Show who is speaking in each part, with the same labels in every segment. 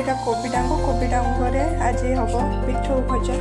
Speaker 1: ଏଇଟା କୋବି ଡାଙ୍ଗରେ ଆଜି ହବ ପିଠଉ ଭଜା।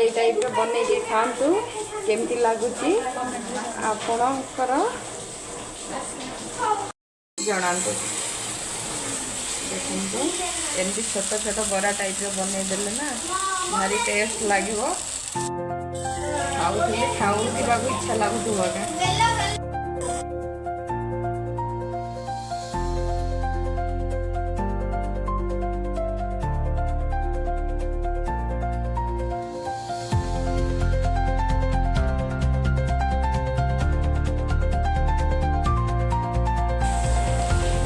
Speaker 1: এই টাইপର ବନେଇକି ଖାଆନ୍ତୁ କେମିତି ଲାଗୁଛି ଆପଣଙ୍କର ଜଣାନ୍ତୁ। ଦେଖନ୍ତୁ ଏମିତି ଛୋଟ ଛୋଟ ବରା ଟାଇପର ବନେଇଦେଲେ ନା ଭାରି ଟେଷ୍ଟ ଲାଗିବ। ଖାଉଥିବାକୁ ଇଚ୍ଛା ଲାଗୁଥିବ ଆଜ୍ଞା।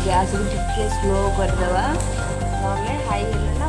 Speaker 1: गैस को टिके स्लो करदेवा ना हाई हेले ना